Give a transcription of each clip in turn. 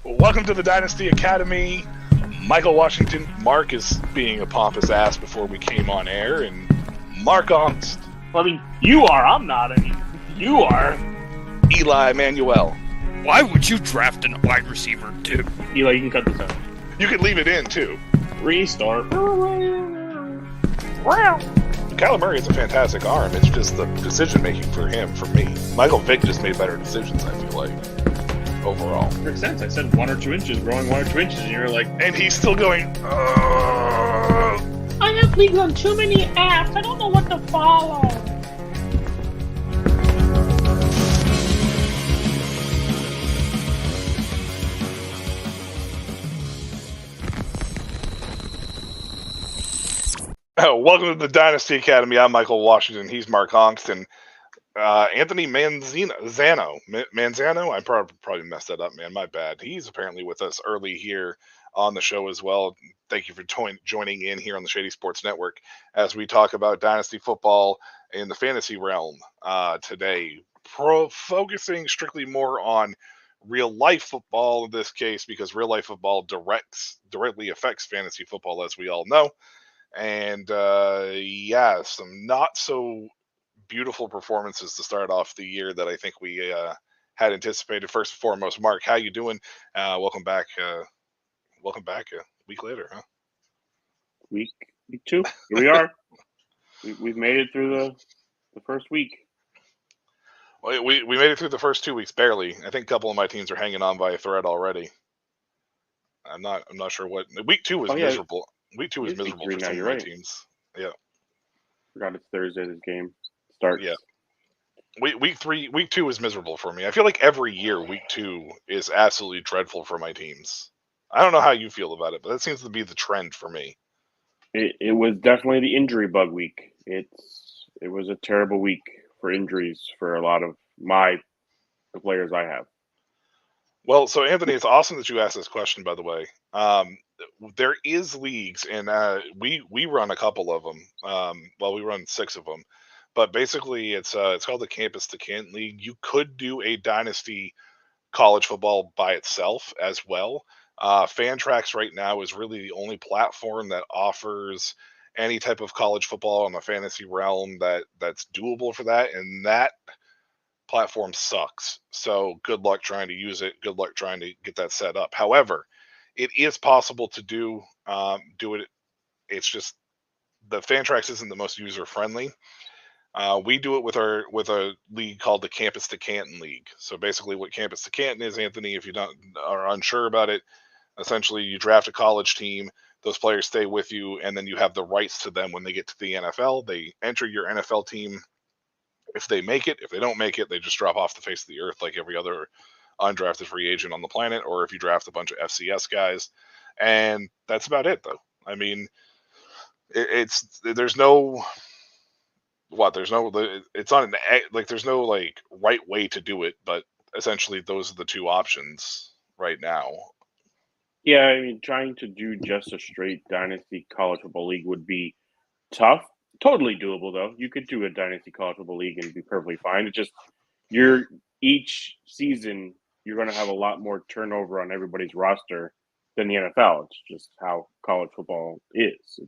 Welcome to the Dynasty Academy. Michael Washington. Mark is being a pompous ass before we came on air, and Mark Ongst. I mean, you are. I'm not. I mean, you are. Eli Manuel. Why would you draft a wide receiver, too? Eli, you can cut this out. You could leave it in, too. Restart. Kyler Murray has a fantastic arm. It's just the decision-making for him, for me. Michael Vick just made better decisions, I feel like, overall. Makes sense. I said 1 or 2 inches, growing 1 or 2 inches, and you're like... And he's still going... I have leagues on too many apps. I don't know what to follow. Welcome to the Dynasty Academy. I'm Michael Washington. He's Mark Hongston. Anthony Manzano. I probably messed that up, man. My bad. He's apparently with us early here on the show as well. Thank you for joining in here on the Shady Sports Network as we talk about Dynasty football in the fantasy realm today. Focusing strictly more on real life football in this case, because real life football directly affects fantasy football, as we all know. And some not so beautiful performances to start off the year that I think we had anticipated. First and foremost, Mark, how you doing? Welcome back. Welcome back a week later, huh? Week 2. Here we are. We've made it through the first week. Well, we made it through the first 2 weeks barely. I think a couple of my teams are hanging on by a thread already. I'm not sure what week 2 was miserable. Week 2 was miserable for some of my teams. Yeah. Forgot it's Thursday. This game starts. Yeah. Week 2 is miserable for me. I feel like every year week 2 is absolutely dreadful for my teams. I don't know how you feel about it, but that seems to be the trend for me. It was definitely the injury bug week. It was a terrible week for injuries for a lot of the players I have. Well, so Anthony, it's awesome that you asked this question, by the way. There is leagues, and we run a couple of them. We run 6 of them, but basically it's called the Campus to Canton League. You could do a dynasty college football by itself as well. Fantrax right now is really the only platform that offers any type of college football in the fantasy realm that's doable for that, and that platform sucks. So good luck trying to use it. Good luck trying to get that set up. However, it is possible to do it. It's just the Fantrax isn't the most user friendly. We do it with a league called the Campus to Canton League. So basically, what Campus to Canton is, Anthony, if you are unsure about it, essentially you draft a college team. Those players stay with you, and then you have the rights to them when they get to the NFL. They enter your NFL team. If they make it, if they don't make it, they just drop off the face of the earth like every other undrafted free agent on the planet, or if you draft a bunch of FCS guys. And that's about it, though. I mean, there's no right way to do it, but essentially those are the 2 options right now. Yeah, I mean, trying to do just a straight dynasty college football league would be tough. Totally doable, though. You could do a dynasty college football league and be perfectly fine. It's just each season you're going to have a lot more turnover on everybody's roster than the NFL. It's just how college football is.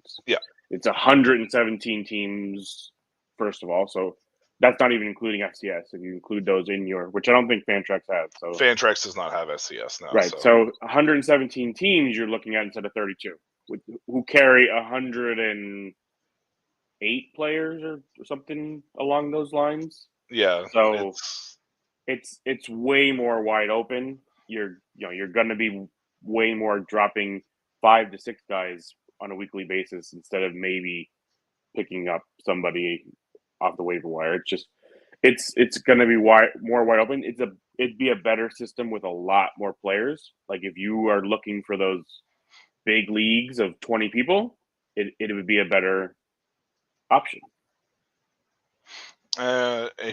It's 117 teams, first of all. So that's not even including FCS. If you include those in which I don't think Fantrax has. So Fantrax does not have FCS now. Right. So 117 teams you're looking at instead of 32, who carry 108 players or something along those lines. Yeah. So it's way more wide open. You're going to be way more dropping 5 to 6 guys on a weekly basis instead of maybe picking up somebody off the waiver wire. It's going to be more wide open. It'd be a better system with a lot more players. Like if you are looking for those big leagues of 20 people, it would be a better option.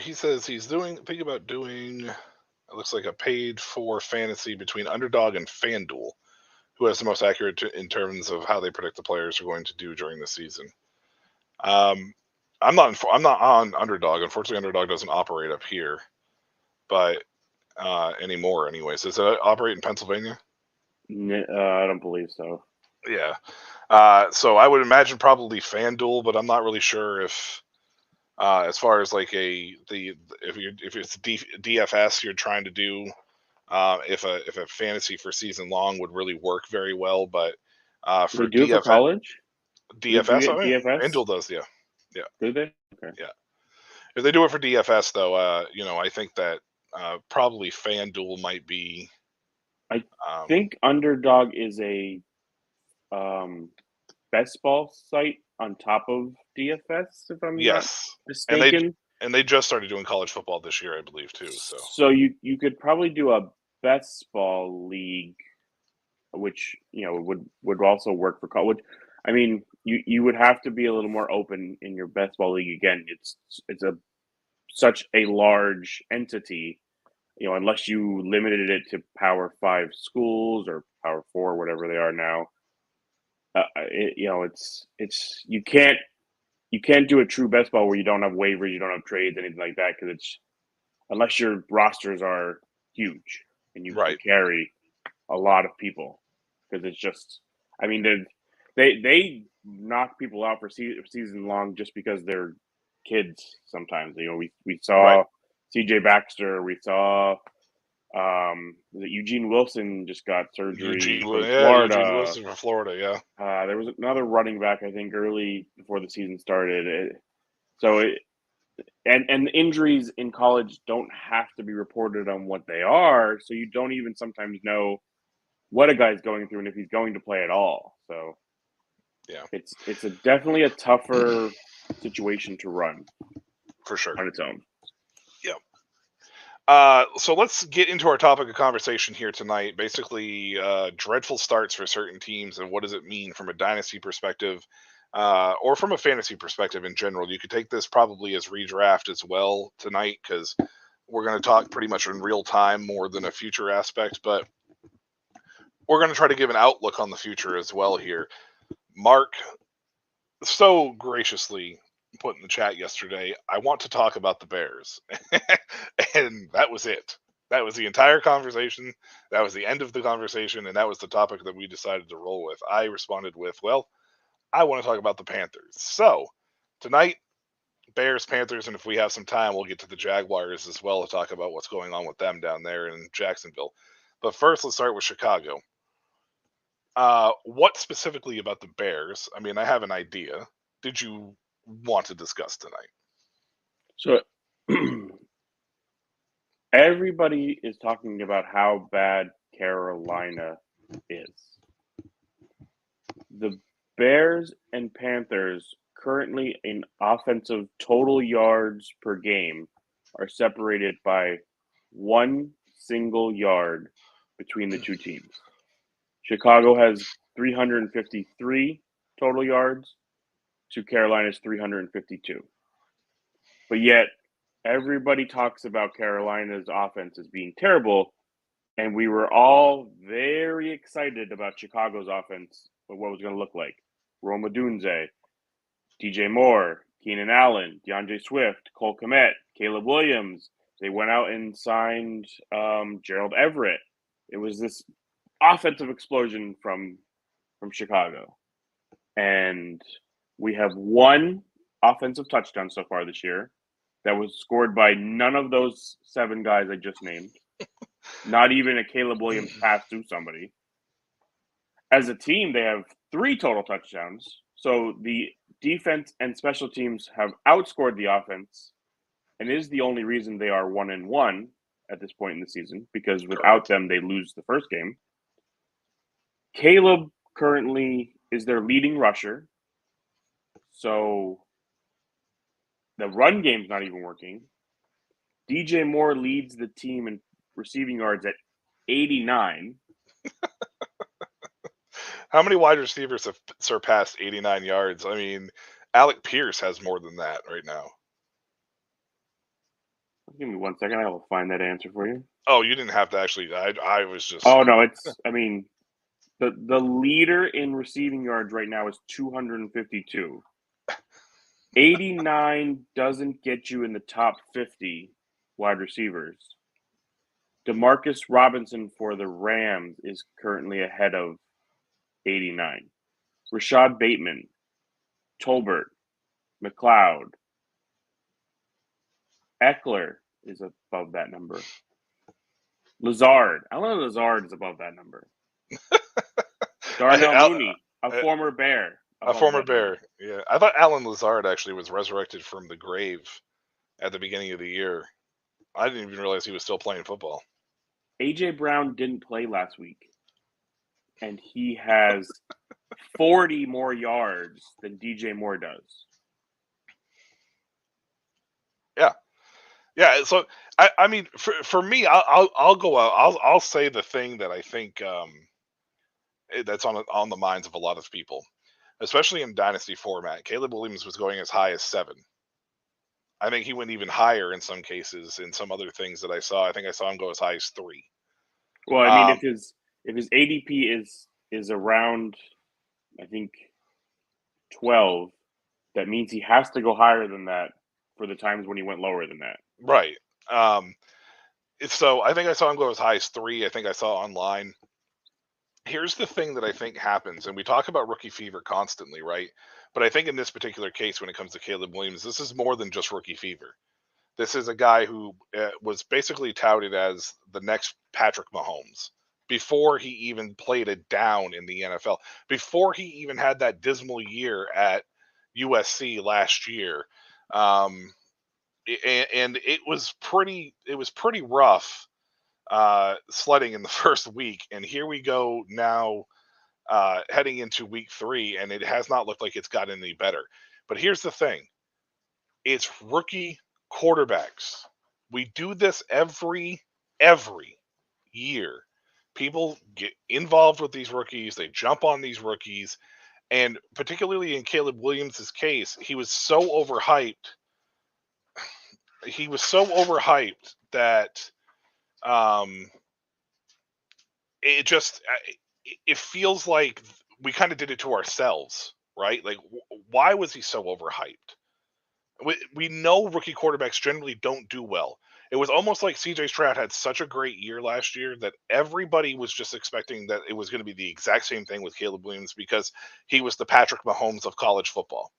He says he's thinking about doing, it looks like a paid for fantasy between Underdog and FanDuel, who has the most accurate in terms of how they predict the players are going to do during the season. I'm not on Underdog. Unfortunately, Underdog doesn't operate up here, but anymore anyways. Does it operate in Pennsylvania? I don't believe so. Yeah. So I would imagine probably FanDuel, but I'm not really sure if, as far as like if it's DFS you're trying to do, if a fantasy for season long would really work very well. But They for do it for college? Do DFS, they I mean, DFS? FanDuel does, yeah, yeah, Do they? Okay. yeah. If they do it for DFS, though, I think that probably FanDuel might be. I Um, think Underdog is a um, best ball site on top of DFS, if I'm not yes, and mistaken. they just started doing college football this year, I believe, too. So So you could probably do a best ball league, which would also work for college. I mean, you would have to be a little more open in your best ball league. Again, it's a such a large entity. Unless you limited it to Power Five schools or Power Four, whatever they are now. It's you can't do a true best ball where you don't have waivers, you don't have trades, anything like that, because it's unless your rosters are huge and you can right, carry a lot of people, because it's just, I mean, they knock people out for season long just because they're kids. Sometimes we right. saw C.J. Baxter, we saw Eugene Wilson just got surgery from Eugene Florida. Wilson from Florida, yeah. There was another running back, I think, early before the season started. And injuries in college don't have to be reported on what they are, so you don't even sometimes know what a guy's going through and if he's going to play at all. So Yeah, it's definitely a tougher situation to run for sure. on its own. Yeah. So let's get into our topic of conversation here tonight. Basically, dreadful starts for certain teams, and what does it mean from a dynasty perspective, or from a fantasy perspective in general. You could take this probably as redraft as well tonight, because we're going to talk pretty much in real time more than a future aspect, but we're going to try to give an outlook on the future as well here. Mark so graciously put in the chat yesterday, I want to talk about the Bears. And that was it. That was the entire conversation. That was the end of the conversation. And that was the topic that we decided to roll with. I responded with, well, I want to talk about the Panthers. So tonight, Bears, Panthers, and if we have some time, we'll get to the Jaguars as well to talk about what's going on with them down there in Jacksonville. But first, let's start with Chicago. What specifically about the Bears? I mean, I have an idea. Did you want to discuss tonight? So everybody is talking about how bad Carolina is. The Bears and Panthers currently in offensive total yards per game are separated by one single yard between the two teams. Chicago has 353 total yards to Carolina's 352. But yet, everybody talks about Carolina's offense as being terrible, and we were all very excited about Chicago's offense, what was going to look like. Rome Odunze, DJ Moore, Keenan Allen, DeAndre Swift, Cole Kmet, Caleb Williams. They went out and signed Gerald Everett. It was this offensive explosion from Chicago. And we have one offensive touchdown so far this year that was scored by none of those 7 guys I just named. Not even a Caleb Williams pass to somebody. As a team, they have 3 total touchdowns. So the defense and special teams have outscored the offense and is the only reason they are 1-1 at this point in the season, because without them, they lose the first game. Caleb currently is their leading rusher. So the run game's not even working. DJ Moore leads the team in receiving yards at 89. How many wide receivers have surpassed 89 yards? I mean, Alec Pierce has more than that right now. Give me 1 second. I will find that answer for you. Oh, you didn't have to actually. I was just. Oh, no. The leader in receiving yards right now is 252. 89 doesn't get you in the top 50 wide receivers. DeMarcus Robinson for the Rams is currently ahead of 89. Rashad Bateman, Tolbert, McLeod, Eckler is above that number. Lazard. Alan Lazard is above that number. Darnell Mooney, a former Bear. A former Bear. Yeah. I thought Alan Lazard actually was resurrected from the grave at the beginning of the year. I didn't even realize he was still playing football. A.J. Brown didn't play last week, and he has 40 more yards than DJ Moore does. Yeah. Yeah, so I mean, for me, I'll go out. I'll say the thing that I think that's on the minds of a lot of people, especially in dynasty format. Caleb Williams was going as high as 7. I think he went even higher in some cases. In some other things that I saw, I think I saw him go as high as 3. Well, I mean, if his ADP is around, I think 12, that means he has to go higher than that for the times when he went lower than that. Right. So I think I saw him go as high as 3. I think I saw online. Here's the thing that I think happens, and we talk about rookie fever constantly, right? But I think in this particular case, when it comes to Caleb Williams, this is more than just rookie fever. This is a guy who was basically touted as the next Patrick Mahomes before he even played it down in the NFL, before he even had that dismal year at USC last year. And it was pretty rough sledding in the first week, and here we go now heading into week 3, and it has not looked like it's gotten any better. But here's the thing: it's rookie quarterbacks. We do this every year. People get involved with these rookies. They jump on these rookies, and particularly in Caleb Williams' case, he was so overhyped. He was so overhyped that it feels like we kind of did it to ourselves, right? Like, why was he so overhyped? We know rookie quarterbacks generally don't do well. It was almost like CJ Stroud had such a great year last year that everybody was just expecting that it was going to be the exact same thing with Caleb Williams because he was the Patrick Mahomes of college football.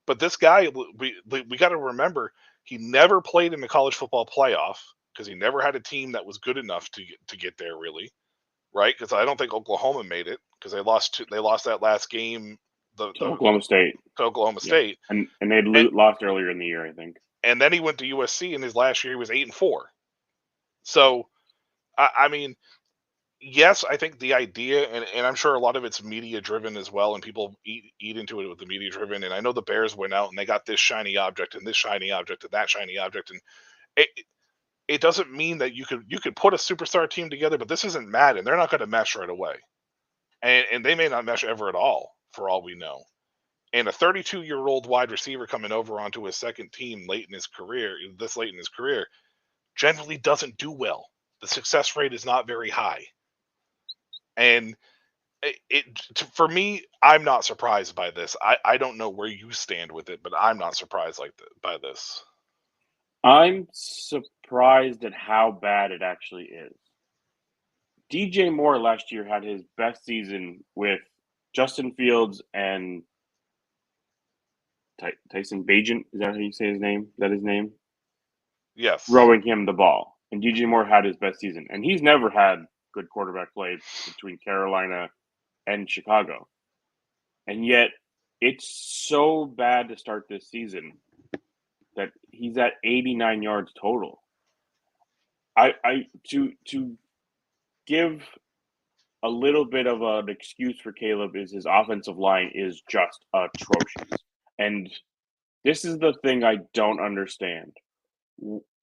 But this guy, we got to remember, he never played in the college football playoff because he never had a team that was good enough to get there, really, right? Because I don't think Oklahoma made it because they lost that last game to Oklahoma State. And they'd lost earlier in the year, I think. And then he went to USC, and his last year he was 8-4. So, I mean, yes, I think the idea, and I'm sure a lot of it's media driven as well, and people eat into it with the media driven. And I know the Bears went out and they got this shiny object and this shiny object and that shiny object, and it doesn't mean that you could put a superstar team together, but this isn't Madden. They're not going to mesh right away, and they may not mesh ever at all, for all we know. And a 32-year-old wide receiver coming over onto his second team this late in his career, generally doesn't do well. The success rate is not very high. And for me, I'm not surprised by this. I don't know where you stand with it, but I'm not surprised by this. I'm surprised at how bad it actually is. DJ Moore last year had his best season with Justin Fields and Tyson Bagent. Is that how you say his name? Is that his name? Yes. Throwing him the ball. And DJ Moore had his best season. And he's never had good quarterback play between Carolina and Chicago. And yet, it's so bad to start this season that he's at 89 yards total. To give a little bit of an excuse for Caleb is his offensive line is just atrocious. And this is the thing I don't understand.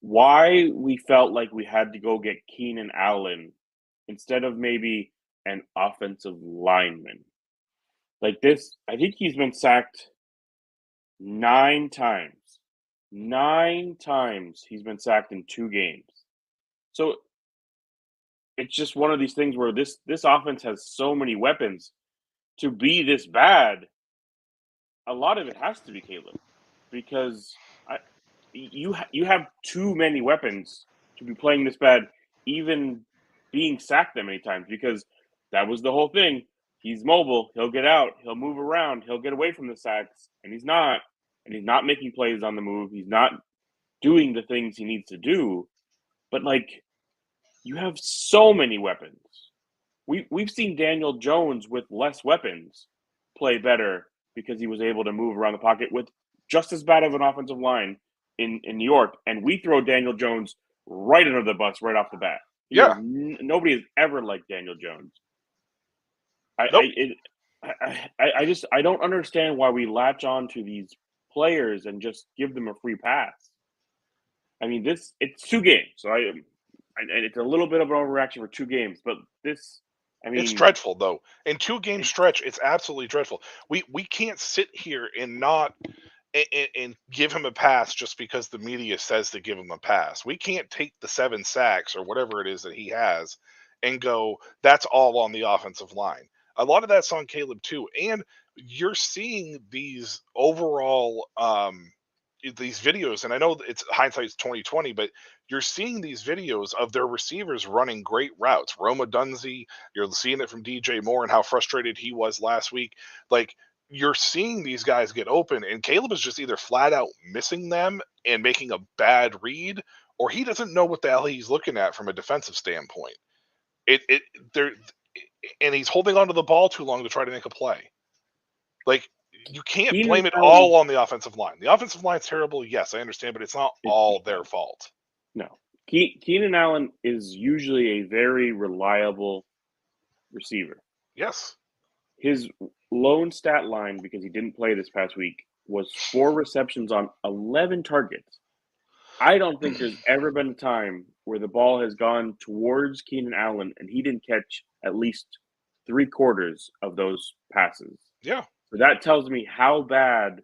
Why we felt like we had to go get Keenan Allen instead of maybe an offensive lineman. Like this, I think he's been sacked 9 times. 9 times he's been sacked in 2 games. So it's just one of these things where this offense has so many weapons to be this bad. A lot of it has to be Caleb, because you have too many weapons to be playing this bad, even being sacked that many times, because that was the whole thing. He's mobile. He'll get out. He'll move around. He'll get away from the sacks, and he's not. And he's not making plays on the move. He's not doing the things he needs to do. But like, you have so many weapons. We've seen Daniel Jones with less weapons play better because he was able to move around the pocket with just as bad of an offensive line in New York, and we throw Daniel Jones right under the bus right off the bat. Yeah. Nobody has ever liked Daniel Jones. Nope. I don't understand why we latch on to these players and just give them a free pass. I mean, it's 2 games, so and it's a little bit of an overreaction for 2 games, but this, I mean, It's dreadful though. In 2-game stretch, it's absolutely dreadful. We can't sit here and not and give him a pass just because the media says to give him a pass. We can't take the 7 sacks or whatever it is that he has and go, that's all on the offensive line. A lot of that's on Caleb too. And you're seeing these overall these videos, and I know it's hindsight's 2020, but you're seeing these videos of their receivers running great routes. Roma Dunze, you're seeing it from DJ Moore and how frustrated he was last week. Like, you're seeing these guys get open, and Caleb is just either flat out missing them and making a bad read, or he doesn't know what the hell he's looking at from a defensive standpoint. And he's holding onto the ball too long to try to make a play. Like, you can't blame it all on the offensive line. The offensive line's terrible, yes, I understand, but it's not all their fault. No. Keenan Allen is usually a very reliable receiver. Yes. His lone stat line, because he didn't play this past week, was 4 receptions on 11 targets. I don't think there's ever been a time where the ball has gone towards Keenan Allen and he didn't catch at least 3/4 of those passes. Yeah. So that tells me how bad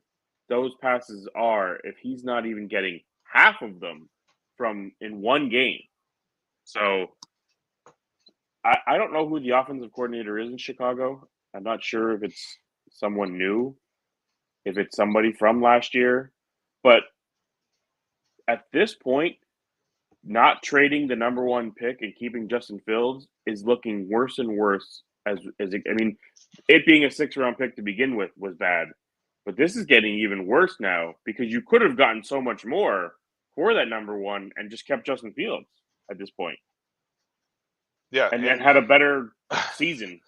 those passes are if he's not even getting half of them from in 1 game. So I don't know who the offensive coordinator is in Chicago. I'm not sure if it's someone new, if it's somebody from last year. But at this point, not trading the number 1 pick and keeping Justin Fields is looking worse and worse. It being a 6th-round pick to begin with was bad, but this is getting even worse now because you could have gotten so much more for that number 1 and just kept Justin Fields at this point. Yeah, and had a better season.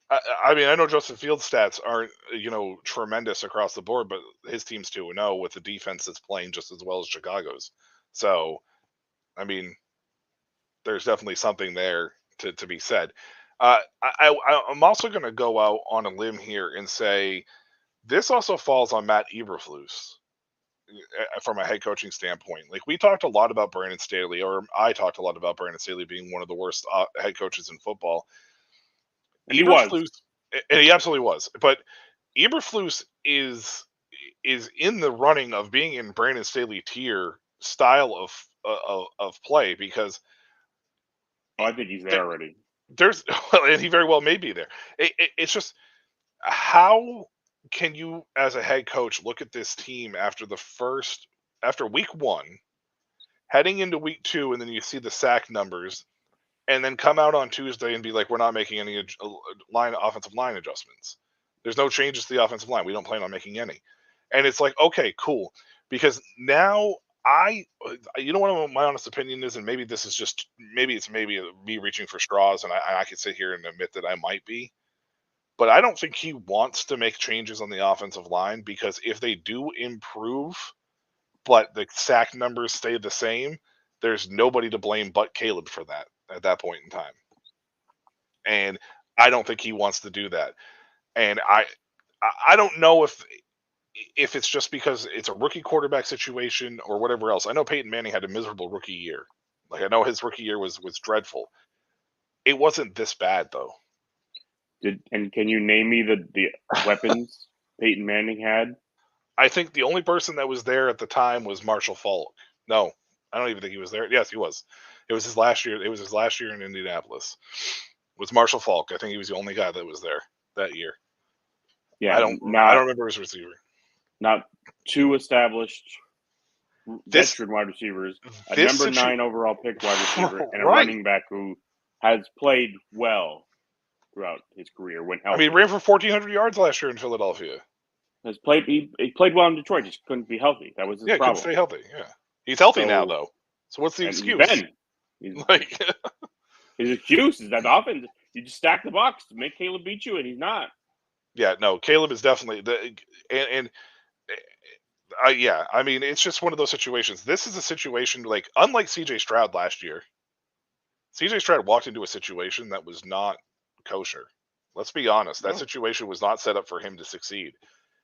I mean, I know Justin Fields' stats aren't, tremendous across the board, but his team's 2-0 with a defense that's playing just as well as Chicago's. So, I mean, there's definitely something there to be said. I'm also going to go out on a limb here and say this also falls on Matt Eberflus from a head coaching standpoint. Like, we talked a lot about Brandon Staley, or I talked a lot about Brandon Staley being one of the worst head coaches in football. And he was. And he absolutely was. But Eberflus is in the running of being in Brandon Staley tier style of play because I think he's there already. And he very well may be there. It's just, how can you, as a head coach, look at this team after week 1, heading into week 2, and then you see the sack numbers, and then come out on Tuesday and be like, we're not making any offensive line adjustments. There's no changes to the offensive line. We don't plan on making any. And it's like, okay, cool. Because now what my honest opinion is, and maybe this is just, maybe me reaching for straws, and I could sit here and admit that I might be. But I don't think he wants to make changes on the offensive line, because if they do improve, but the sack numbers stay the same, there's nobody to blame but Caleb for that at that point in time. And I don't think he wants to do that. And I don't know if it's just because it's a rookie quarterback situation or whatever else. I know Peyton Manning had a miserable rookie year. Like, I know his rookie year was dreadful. It wasn't this bad though. And can you name me the weapons Peyton Manning had? I think the only person that was there at the time was Marshall Faulk. No, I don't even think he was there. Yes, he was. It was his last year. It was his last year in Indianapolis. It was Marshall Faulk. I think he was the only guy that was there that year. Yeah, I don't remember his receiver. Not too established veteran wide receivers, a number 9 overall pick wide receiver, and a Right. running back who has played well throughout his career when healthy. I mean, he ran for 1,400 yards last year in Philadelphia. He played well in Detroit, just couldn't be healthy. That was his Yeah, problem. couldn't stay healthy. Yeah, he's healthy now though. So what's the excuse? Like, his excuse is that the offense. You just stack the box to make Caleb beat you, and he's not. yeah, no, Caleb is definitely yeah. I mean, it's just one of those situations. This is a situation like unlike C.J. Stroud last year. C.J. Stroud walked into a situation that was not kosher. Let's be honest. That situation was not set up for him to succeed.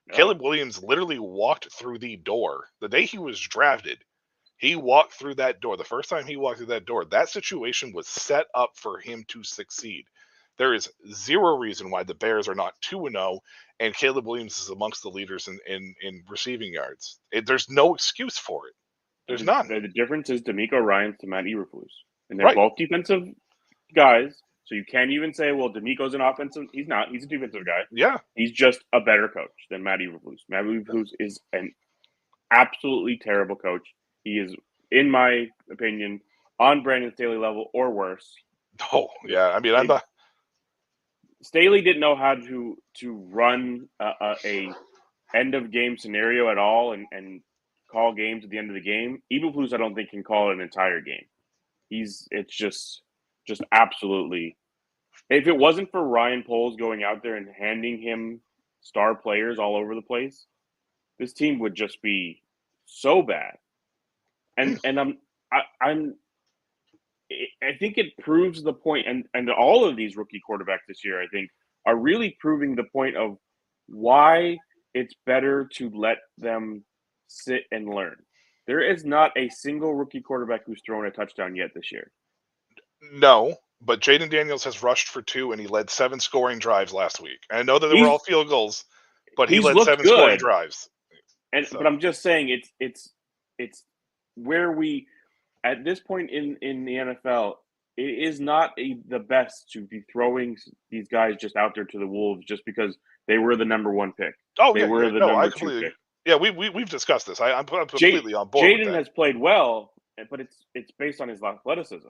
No. Caleb Williams literally walked through the door the day he was drafted. He walked through that door. The first time he walked through that door, that situation was set up for him to succeed. There is zero reason why the Bears are not 2-0, and Caleb Williams is amongst the leaders in receiving yards. There's no excuse for it. There's none. The difference is D'Amico Ryans to Matt Eberflus. And they're Right. both defensive guys, so you can't even say, well, D'Amico's an offensive. He's not. He's a defensive guy. Yeah. He's just a better coach than Matt Eberflus. Matt Eberflus is an absolutely terrible coach. He is, in my opinion, on Brandon Staley level or worse. Oh, yeah. I mean, Staley didn't know how to run a end of game scenario at all and call games at the end of the game. Eberflus, I don't think, can call an entire game. It's just absolutely. If it wasn't for Ryan Poles going out there and handing him star players all over the place, this team would just be so bad. And I think it proves the point, and all of these rookie quarterbacks this year, I think, are really proving the point of why it's better to let them sit and learn. There is not a single rookie quarterback who's thrown a touchdown yet this year. No, but Jaden Daniels has rushed for 2, and he led 7 scoring drives last week. And I know that they were all field goals, but he led 7 scoring drives. But I'm just saying it's where we at this point in the NFL, it is not the best to be throwing these guys just out there to the wolves just because they were the number 1 pick. Oh, they were the number 2 pick. Yeah, we've discussed this. I'm completely on board. Jaden has played well, but it's based on his athleticism,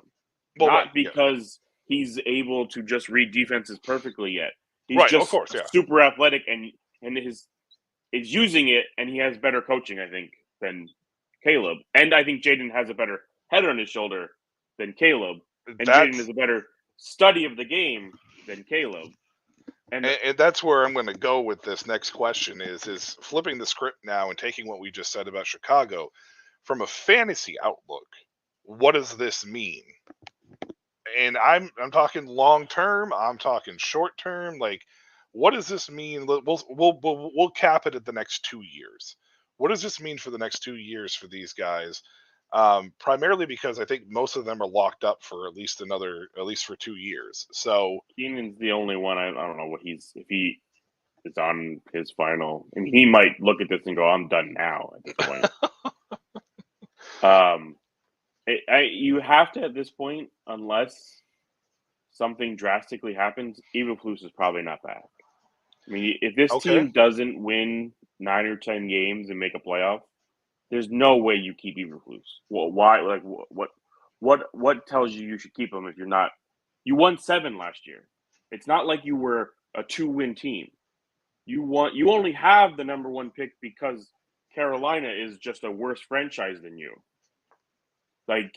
not because he's able to just read defenses perfectly yet. He's just super athletic and is using it, and he has better coaching, I think, than Caleb. And I think Jaden has a better head on his shoulder than Caleb. And Jaden is a better study of the game than Caleb. And that's where I'm going to go with this next question is flipping the script now and taking what we just said about Chicago from a fantasy outlook. What does this mean? And I'm talking long term. I'm talking short term. Like, what does this mean? We'll cap it at the next 2 years. What does this mean for the next 2 years for these guys? Primarily because I think most of them are locked up for at least for 2 years. So Keenan's the only one. I don't know if he is on his final, and he might look at this and go, "I'm done now." At this point, you have to at this point, unless something drastically happens. Eberflus is probably not back. I mean, if this team doesn't win 9 or 10 games and make a playoff, there's no way you keep Eberflus. Well, why? Like, what tells you should keep him if you're not? You won 7 last year. It's not like you were a 2-win team. You only have the number 1 pick because Carolina is just a worse franchise than you. Like,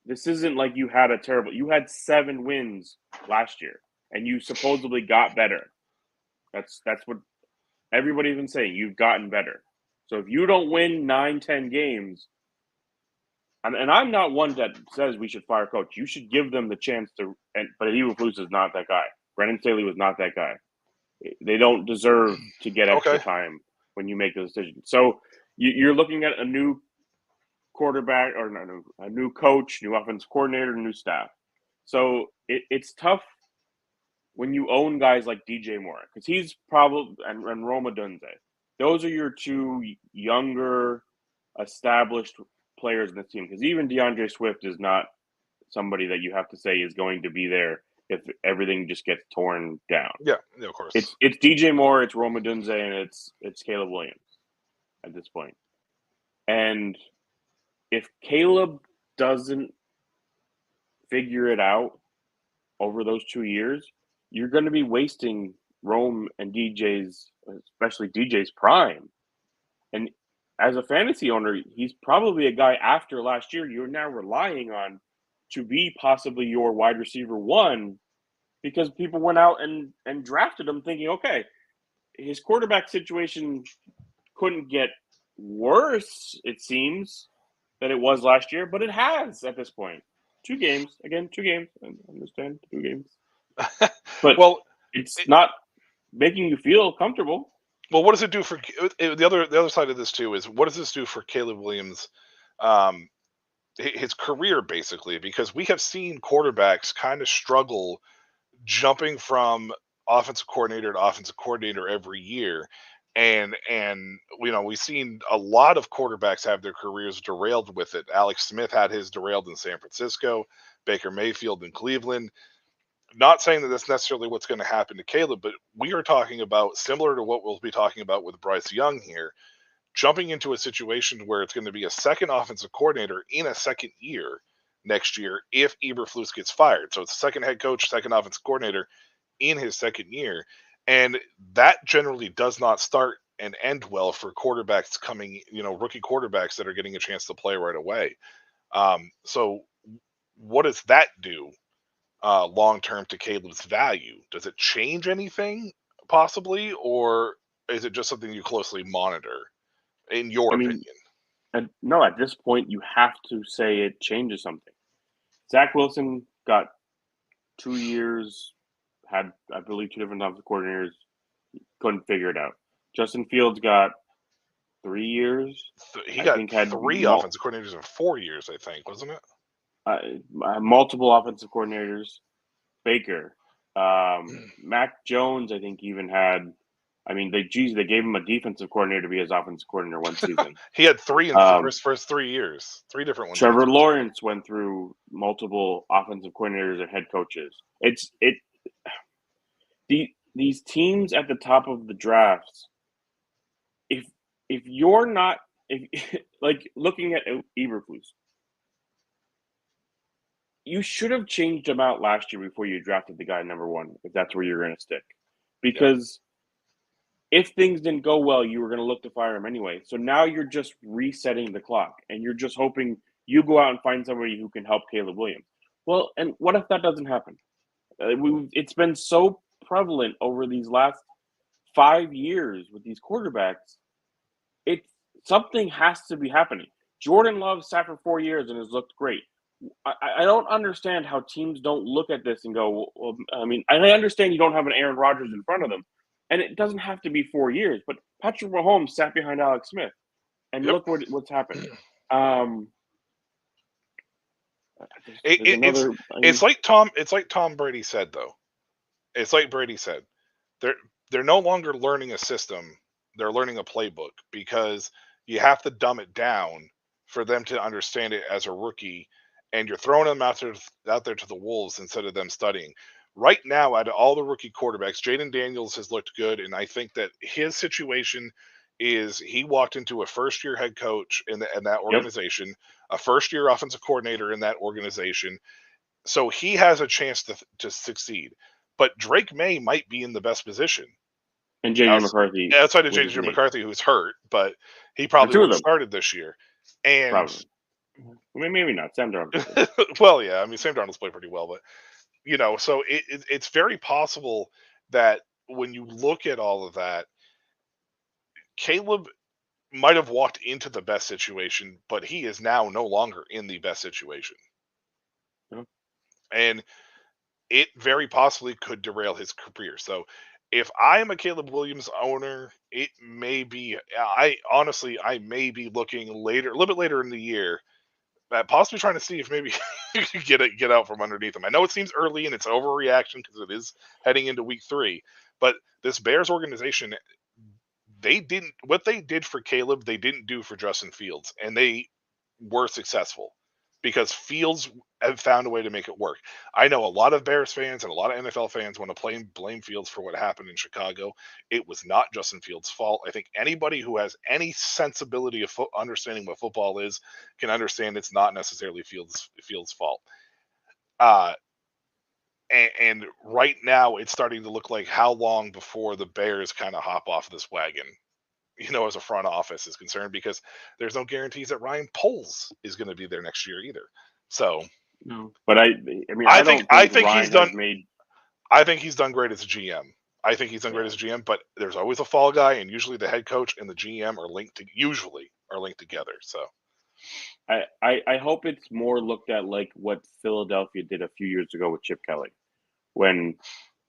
this isn't like you had you had 7 wins last year, and you supposedly got better. That's what everybody's been saying. You've gotten better. So if you don't win 9, 10 games, and I'm not one that says we should fire coach. You should give them the chance to. But Eberflus is not that guy. Brandon Staley was not that guy. They don't deserve to get extra time when you make the decision. So you're looking at a new quarterback or a new coach, new offensive coordinator, new staff. So it's tough when you own guys like DJ Moore, because he's probably and Rome Odunze. Those are your 2 younger, established players in this team. Because even DeAndre Swift is not somebody that you have to say is going to be there if everything just gets torn down. Yeah, of course. It's DJ Moore, it's Rome Odunze, and it's Caleb Williams at this point. And if Caleb doesn't figure it out over those 2 years, you're going to be wasting Rome and DJ's, especially DJ's prime. And as a fantasy owner, he's probably a guy after last year you're now relying on to be possibly your wide receiver one, because people went out and drafted him thinking, okay, his quarterback situation couldn't get worse, it seems, than it was last year, but it has at this point. 2 games. Again, 2 games. I understand, 2 games. But Well, it's not making you feel comfortable. well, what does it do for the other side of this too? Is what does this do for Caleb Williams, um, his career basically? Because we have seen quarterbacks kind of struggle jumping from offensive coordinator to offensive coordinator every year. And we've seen a lot of quarterbacks have their careers derailed with it. Alex Smith had his derailed in San Francisco, Baker Mayfield in Cleveland. Not saying that that's necessarily what's going to happen to Caleb, but we are talking about similar to what we'll be talking about with Bryce Young here, jumping into a situation where it's going to be a second offensive coordinator in a second year next year if Eberflus gets fired. So it's a second head coach, second offensive coordinator in his second year. And that generally does not start and end well for quarterbacks coming, rookie quarterbacks that are getting a chance to play right away. So what does that do long term to Caleb's value? Does it change anything possibly, or is it just something you closely monitor, in your I mean, opinion? no, at this point, you have to say it changes something. Zach Wilson got 2 years, had, I believe, 2 different offensive coordinators, couldn't figure it out. Justin Fields got 3 years. He I got think had 3 offensive coordinators in 4 years, I think, wasn't it? multiple offensive coordinators. Baker, Mac Jones, I think even had. I mean, they gave him a defensive coordinator to be his offensive coordinator one season. He had 3 in the first 3 years, 3 different ones. Trevor Lawrence went through multiple offensive coordinators and head coaches. These teams at the top of the drafts, if you're not like looking at Eberflus, you should have changed him out last year before you drafted the guy number 1, if that's where you're going to stick. Because if things didn't go well, you were going to look to fire him anyway. So now you're just resetting the clock, and you're just hoping you go out and find somebody who can help Caleb Williams. Well, and what if that doesn't happen? It's been so prevalent over these last 5 years with these quarterbacks. Something has to be happening. Jordan Love sat for 4 years and has looked great. I don't understand how teams don't look at this and go, well, I mean, I understand you don't have an Aaron Rodgers in front of them, and it doesn't have to be 4 years, but Patrick Mahomes sat behind Alex Smith, and look what's happened. It's like Tom Brady said, though. It's like Brady said. They're no longer learning a system. They're learning a playbook, because you have to dumb it down for them to understand it as a rookie, and you're throwing them out there to the wolves instead of them studying. Right now, out of all the rookie quarterbacks, Jaden Daniels has looked good, and I think that his situation is he walked into a first-year head coach in that organization, a first-year offensive coordinator in that organization, so he has a chance to succeed. But Drake May might be in the best position. And J.J. McCarthy. Outside of J.J. McCarthy, who's hurt, but he probably would have started this year. And probably. Maybe not. Sam Darnold. Well, yeah, I mean, Sam Darnold's played pretty well, but so it's very possible that when you look at all of that, Caleb might have walked into the best situation, but he is now no longer in the best situation. Yeah. And it very possibly could derail his career. So if I am a Caleb Williams owner, it may be, I may be looking a little bit later in the year, possibly trying to see if maybe you could get out from underneath him. I know it seems early and it's overreaction because it is heading into week 3, but this Bears organization, what they did for Caleb, they didn't do for Justin Fields, and they were successful. because Fields have found a way to make it work. I know a lot of Bears fans and a lot of NFL fans want to blame Fields for what happened in Chicago. It was not Justin Fields' fault. I think anybody who has any sensibility of understanding what football is can understand it's not necessarily Fields' fault. And right now, it's starting to look like how long before the Bears kind of hop off this wagon, as a front office is concerned, because there's no guarantees that Ryan Poles is going to be there next year either. So, no, but I mean, I don't think Ryan has made. I think he's done great as a GM. I think he's done great as a GM, but there's always a fall guy, and usually the head coach and the GM are linked together. So, I hope it's more looked at like what Philadelphia did a few years ago with Chip Kelly, when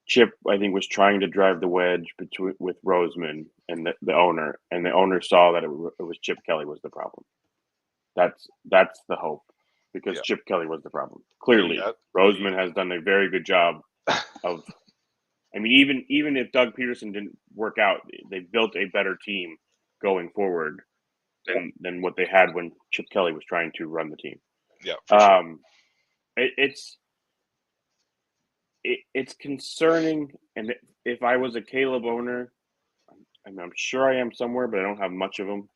Chip, I think, was trying to drive the wedge with Roseman and the owner, and the owner saw that it was Chip Kelly was the problem. That's the hope, because Chip Kelly was the problem. Clearly, Roseman has done a very good job of. I mean, even if Doug Peterson didn't work out, they built a better team going forward than what they had when Chip Kelly was trying to run the team. Yeah, for sure. It's concerning, and if I was a Caleb owner, I'm sure I am somewhere, but I don't have much of them.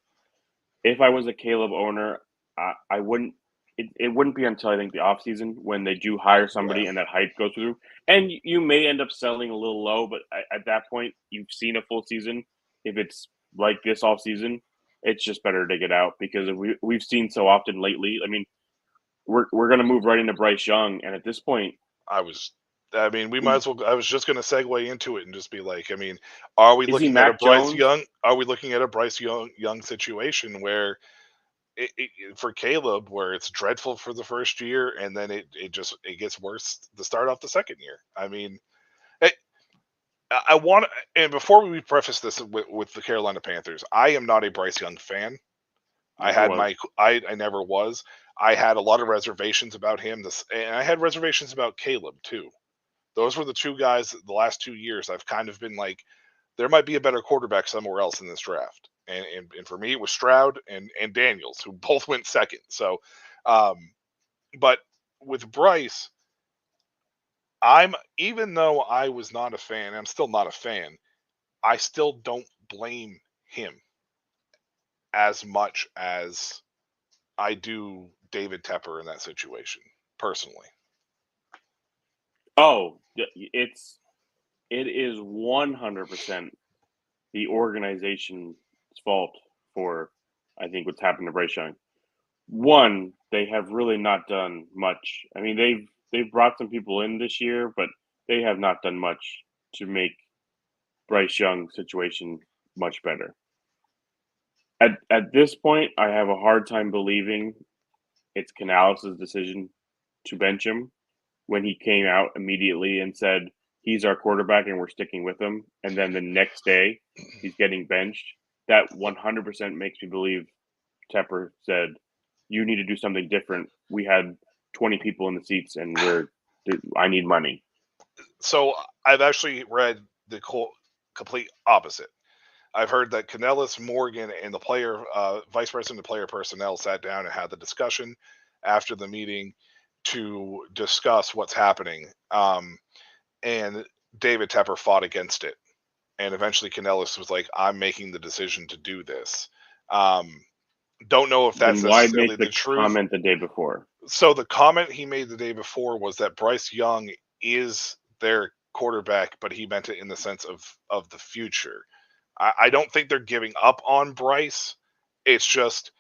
If I was a Caleb owner, I wouldn't. It wouldn't be until I think the offseason when they do hire somebody and that hype goes through. And you may end up selling a little low, but at that point, you've seen a full season. If it's like this offseason, it's just better to get out, because we've seen so often lately. I mean, we're going to move right into Bryce Young, and at this point, we might as well. I was just going to segue into it and just be like, are we looking at a Bryce Young? Are we looking at a Bryce Young situation where, for Caleb, where it's dreadful for the first year and then it gets worse to start off the second year? I want to, and before we preface this with the Carolina Panthers, I am not a Bryce Young fan. I never was. I had a lot of reservations about him. And I had reservations about Caleb too. Those were the two guys the last 2 years I've kind of been like, there might be a better quarterback somewhere else in this draft. And for me, it was Stroud and Daniels, who both went second. So, but with Bryce, even though I was not a fan, I'm still not a fan, I still don't blame him as much as I do David Tepper in that situation, personally. Oh, it is 100% the organization's fault for, I think, what's happened to Bryce Young. One, they have really not done much. I mean, they've brought some people in this year, but they have not done much to make Bryce Young's situation much better. At this point, I have a hard time believing it's Canales' decision to bench him when he came out immediately and said, he's our quarterback and we're sticking with him. And then the next day he's getting benched. That 100% makes me believe Tepper said, you need to do something different. We had 20 people in the seats and I need money. So I've actually read the complete opposite. I've heard that Canellis, Morgan, and the vice president of player personnel sat down and had the discussion after the meeting to discuss what's happening. And David Tepper fought against it. And eventually Canellis was like, I'm making the decision to do this. Don't know if that's necessarily the truth. Comment the day before? So the comment he made the day before was that Bryce Young is their quarterback, but he meant it in the sense of the future. I don't think they're giving up on Bryce. It's just,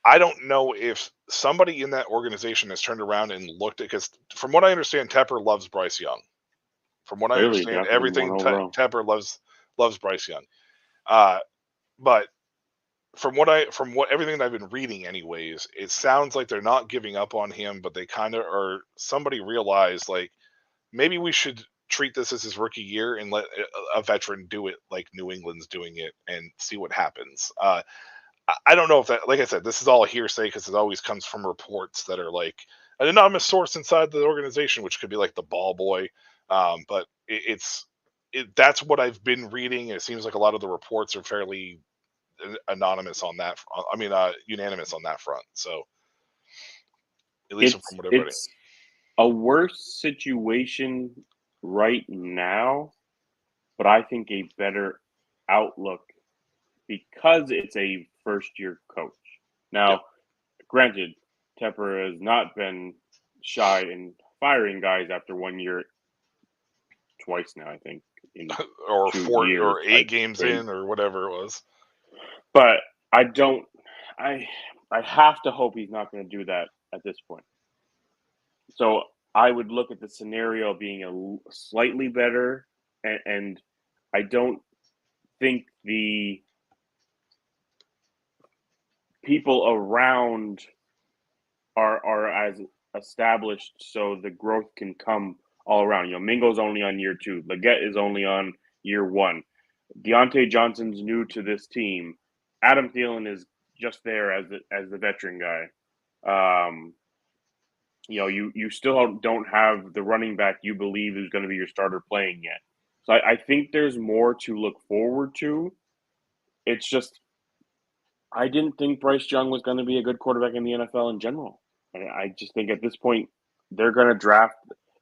I don't know if somebody in that organization has turned around and looked at, because from what I understand, Tepper loves Bryce Young. From what I understand, everything Tepper loves Bryce Young. But from everything that I've been reading anyways, it sounds like they're not giving up on him, but they kind of are. Somebody realized, like, maybe we should treat this as his rookie year and let a veteran do it like New England's doing it and see what happens. I don't know if that, like I said, this is all hearsay because it always comes from reports that are like an anonymous source inside the organization, which could be like the ball boy. But that's what I've been reading. It seems like a lot of the reports are fairly anonymous on that. Unanimous on that front. So At least from what everybody. It's a worse situation right now, but I think a better outlook because it's a first-year coach. Now, granted, Tepper has not been shy in firing guys after 1 year, twice now, I think. Or 4 years, or 8 games in or whatever it was. But I have to hope he's not going to do that at this point. So I would look at the scenario being a slightly better, and I don't think the people around are as established, so the growth can come all around. Mingo's only on year 2. Leggett is only on year 1. Deontay Johnson's new to this team. Adam Thielen is just there as the veteran guy. You still don't have the running back you believe is going to be your starter playing yet. So I think there's more to look forward to. It's just I didn't think Bryce Young was going to be a good quarterback in the NFL in general. I just think at this point they're going to draft.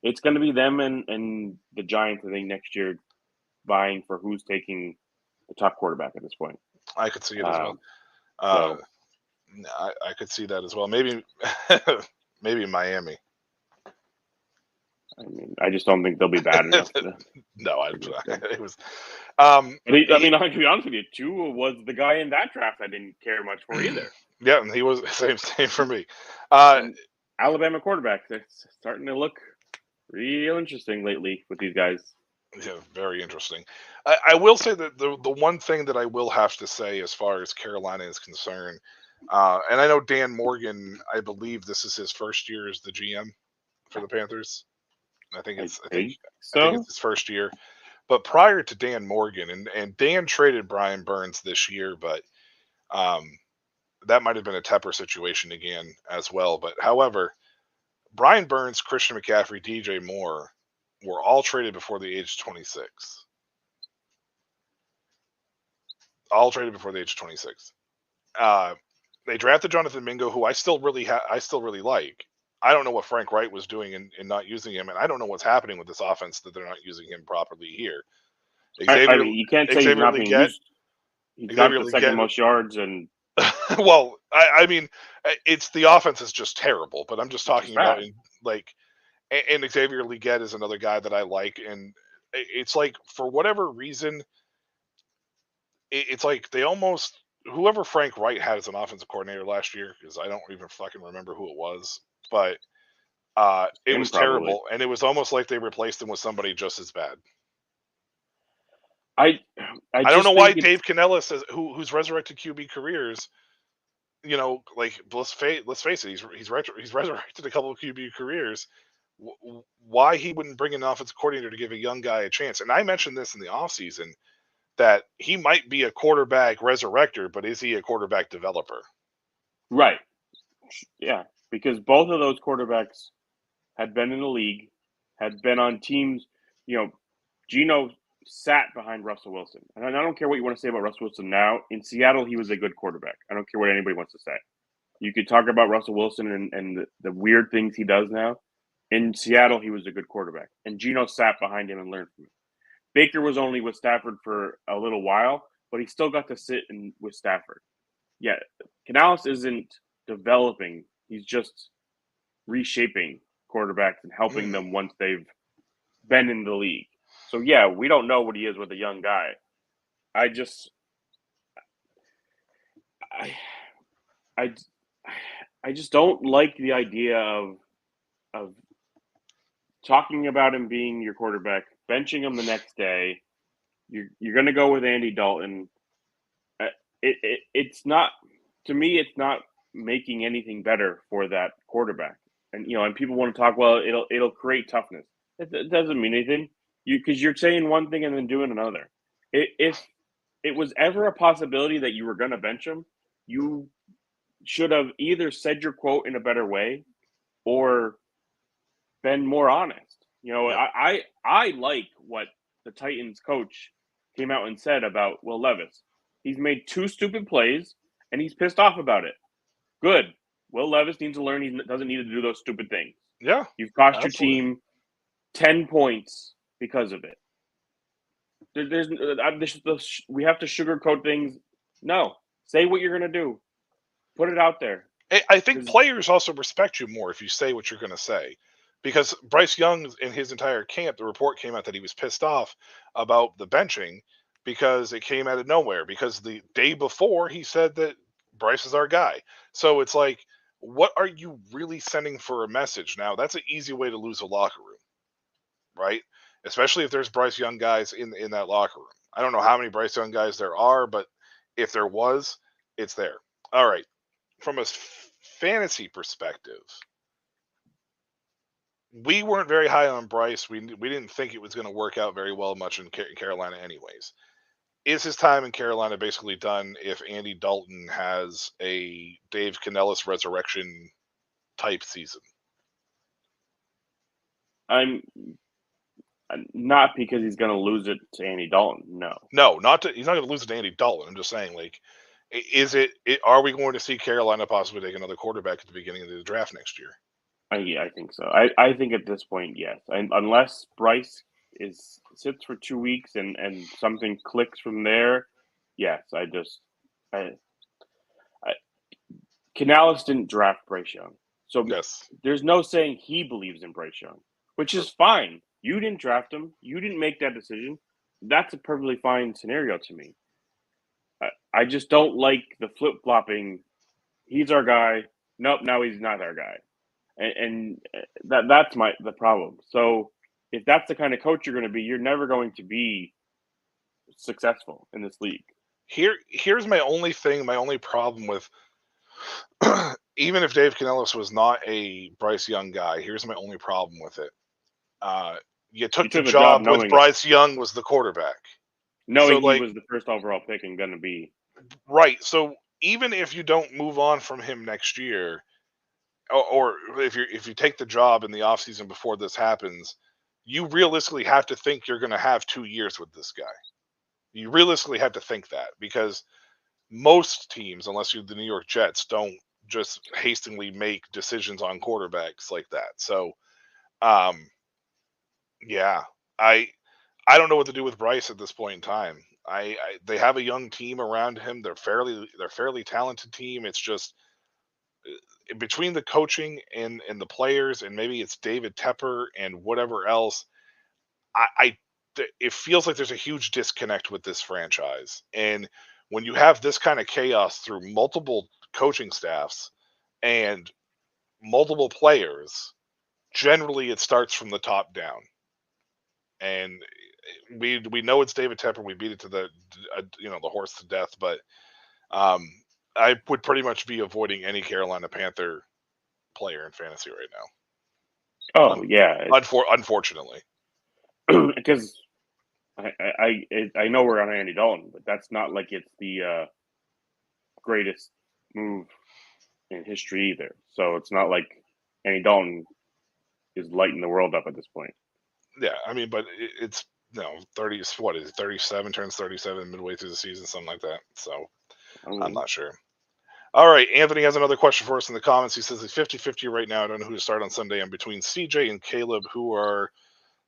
It's going to be them and the Giants, I think, next year vying for who's taking the top quarterback at this point. I could see it as well. I could see that as well. Maybe Miami. I mean, I just don't think they'll be bad enough. No, it was. I mean, to be honest with you, Tua was the guy in that draft I didn't care much for either. Yeah, and he was same for me. Alabama quarterbacks, it's starting to look real interesting lately with these guys. Yeah, very interesting. I will say that the one thing that I will have to say as far as Carolina is concerned, and I know Dan Morgan, I believe this is his first year as the GM for the Panthers. I think it's his first year. But prior to Dan Morgan, and Dan traded Brian Burns this year, but that might have been a Tepper situation again as well. But however, Brian Burns, Christian McCaffrey, DJ Moore were all traded before the age of 26. All traded before the age of 26. They drafted Jonathan Mingo, who I still really like. I don't know what Frank Wright was doing in not using him, and I don't know what's happening with this offense that they're not using him properly here. I mean, you can't say he's not being used. He's got the second most yards, and well, I mean, it's the offense is just terrible. But I'm just talking about and Xavier Legette is another guy that I like, and it's like for whatever reason, it's like they almost whoever Frank Wright had as an offensive coordinator last year, because I don't even fucking remember who it was. But it was terrible, and it was almost like they replaced him with somebody just as bad. I don't know why Dave Canellis, who's resurrected QB careers, let's face it, he's resurrected a couple of QB careers. Why he wouldn't bring an offensive coordinator to give a young guy a chance? And I mentioned this in the offseason that he might be a quarterback resurrector, but is he a quarterback developer? Right. Yeah. Because both of those quarterbacks had been in the league, had been on teams. Geno sat behind Russell Wilson. And I don't care what you want to say about Russell Wilson now. In Seattle, he was a good quarterback. I don't care what anybody wants to say. You could talk about Russell Wilson and the weird things he does now. In Seattle, he was a good quarterback. And Geno sat behind him and learned from him. Baker was only with Stafford for a little while, but he still got to sit with Stafford. Yeah, Canales isn't developing. He's just reshaping quarterbacks and helping them once they've been in the league. So, yeah, we don't know what he is with a young guy. I just don't like the idea of talking about him being your quarterback, benching him the next day. You're going to go with Andy Dalton. It's not, to me, it's not making anything better for that quarterback. And and people want to talk, well, it'll create toughness. It doesn't mean anything. Because you're saying one thing and then doing another. If it was ever a possibility that you were going to bench him, you should have either said your quote in a better way or been more honest. I like what the Titans coach came out and said about Will Levis. He's made 2 stupid plays and he's pissed off about it. Good. Will Levis needs to learn he doesn't need to do those stupid things. Yeah, You've cost your absolutely. team 10 points because of it. We have to sugarcoat things. No, say what you're going to do. Put it out there. I think players also respect you more if you say what you're going to say. Because Bryce Young, in his entire camp, the report came out that he was pissed off about the benching because it came out of nowhere. Because the day before, he said that Bryce is our guy. So it's like, what are you really sending for a message? Now, that's an easy way to lose a locker room, right? Especially if there's Bryce Young guys in that locker room. I don't know how many Bryce Young guys there are, but if there was, it's there. All right. From a fantasy perspective, we weren't very high on Bryce. We didn't think it was going to work out very well much in Carolina anyways. Is his time in Carolina basically done if Andy Dalton has a Dave Canellis resurrection type season? I'm not because he's going to lose it to Andy Dalton. No, he's not going to lose it to Andy Dalton. I'm just saying, like, are we going to see Carolina possibly take another quarterback at the beginning of the draft next year? Yeah, I think so. I think at this point, yes. Unless Bryce sits for 2 weeks and something clicks from there, yes. Canales didn't draft Bryce Young, so Yes. there's no saying he believes in Bryce Young, which is fine. You didn't draft him. You didn't make that decision. That's a perfectly fine scenario to me. I just don't like the flip flopping. He's our guy. Nope, now he's not our guy. And that's the problem. So if that's the kind of coach you're going to be, you're never going to be successful in this league. Here's my only problem with even if Dave Canellis was not a Bryce Young guy, here's my only problem with it. You took the job with Bryce Young was the quarterback. Knowing he was the first overall pick and going to be. Right. So even if you don't move on from him next year, or if you take the job in the offseason before this happens, you realistically have to think you're going to have 2 years with this guy. You realistically have to think that because most teams, unless you're the New York Jets, don't just hastily make decisions on quarterbacks like that. So, yeah, I don't know what to do with Bryce at this point in time. They have a young team around him. They're fairly talented team. It's just between the coaching and the players, and maybe it's David Tepper and whatever else. It feels like there's a huge disconnect with this franchise. And when you have this kind of chaos through multiple coaching staffs and multiple players, generally it starts from the top down. And we know it's David Tepper. We beat it to the horse to death, but I would pretty much be avoiding any Carolina Panther player in fantasy right now. Oh yeah, unfortunately, because I know we're on Andy Dalton, but that's not like it's the greatest move in history either. So it's not like Andy Dalton is lighting the world up at this point. Yeah, I mean, but it's 30. What is it? 37 turns 37 midway through the season, something like that. So I'm not sure. All right, Anthony has another question for us in the comments. He says it's 50-50 right now. I don't know who to start on Sunday. I'm between CJ and Caleb. Who are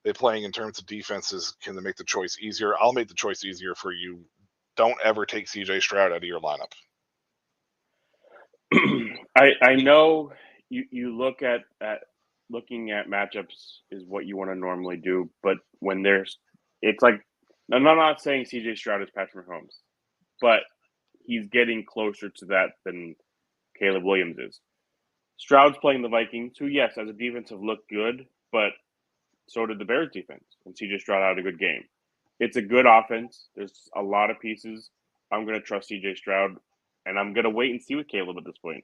they playing in terms of defenses? Can they make the choice easier? I'll make the choice easier for you. Don't ever take CJ Stroud out of your lineup. I know you look at looking at matchups is what you want to normally do, but when it's like, I'm not saying CJ Stroud is Patrick Mahomes, but he's getting closer to that than Caleb Williams is. Stroud's playing the Vikings, who, yes, as a defense have looked good, but so did the Bears defense, and CJ Stroud had a good game. It's a good offense. There's a lot of pieces. I'm going to trust CJ Stroud, and I'm going to wait and see with Caleb at this point.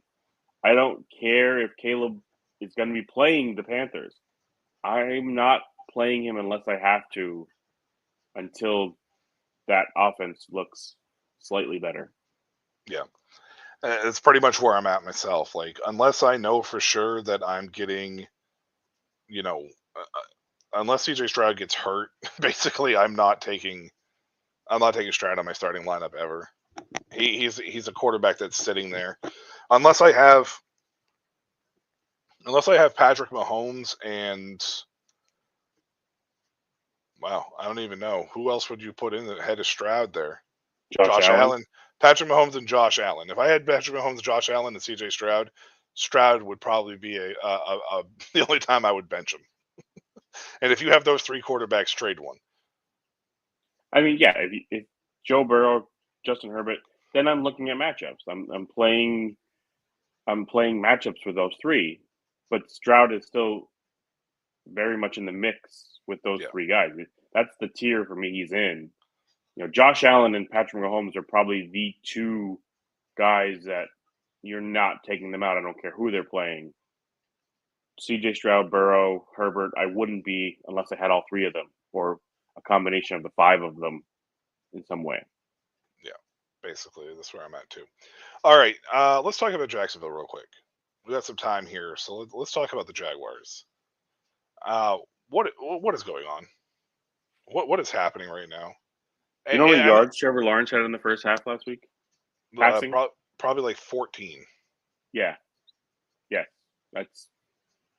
I don't care if Caleb is going to be playing the Panthers. I'm not playing him unless I have to until that offense looks slightly better. Yeah. It's pretty much where I'm at myself. Like, unless I know for sure that I'm getting, unless CJ Stroud gets hurt, basically I'm not taking Stroud on my starting lineup ever. He's a quarterback that's sitting there. Unless I have unless I have Patrick Mahomes and wow, I don't even know who else would you put in ahead of Stroud there. Josh Allen. Patrick Mahomes and Josh Allen. If I had Patrick Mahomes, Josh Allen, and C.J. Stroud, Stroud would probably be the only time I would bench him. And if you have those three quarterbacks, trade one. I mean, yeah, if Joe Burrow, Justin Herbert, then I'm looking at matchups. I'm playing matchups for those three, but Stroud is still very much in the mix with those three guys. That's the tier for me he's in. Josh Allen and Patrick Mahomes are probably the two guys that you're not taking them out. I don't care who they're playing. CJ Stroud, Burrow, Herbert, I wouldn't be unless I had all three of them or a combination of the five of them in some way. Yeah, basically, that's where I'm at too. All right, let's talk about Jacksonville real quick. We got some time here, so let's talk about the Jaguars. What is going on? What is happening right now? You know how many yards Trevor Lawrence had in the first half last week? Passing? Probably like 14. Yeah. That's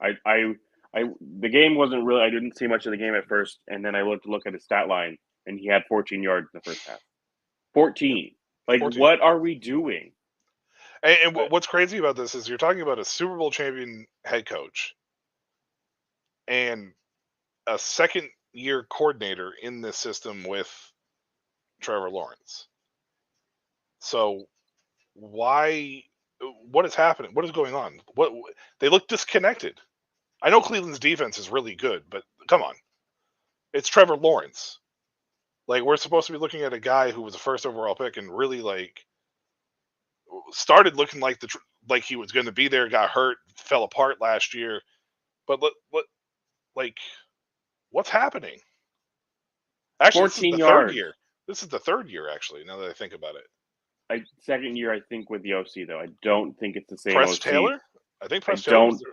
the game wasn't really. I didn't see much of the game at first, and then I look at his stat line, and he had 14 yards in the first half. 14. Like, 14. What are we doing? And what's crazy about this is you're talking about a Super Bowl champion head coach and a second-year coordinator in this system with Trevor Lawrence. So what is happening? What is going on? What they look disconnected. I know Cleveland's defense is really good, but come on. It's Trevor Lawrence. Like, we're supposed to be looking at a guy who was a first overall pick and really started looking like he was going to be there, got hurt, fell apart last year. But what's happening? Actually, 14 yards. This is the third year, actually, now that I think about it. Second year, I think, with the OC, though. I don't think it's the same Press OC. Taylor? I think Press Taylor was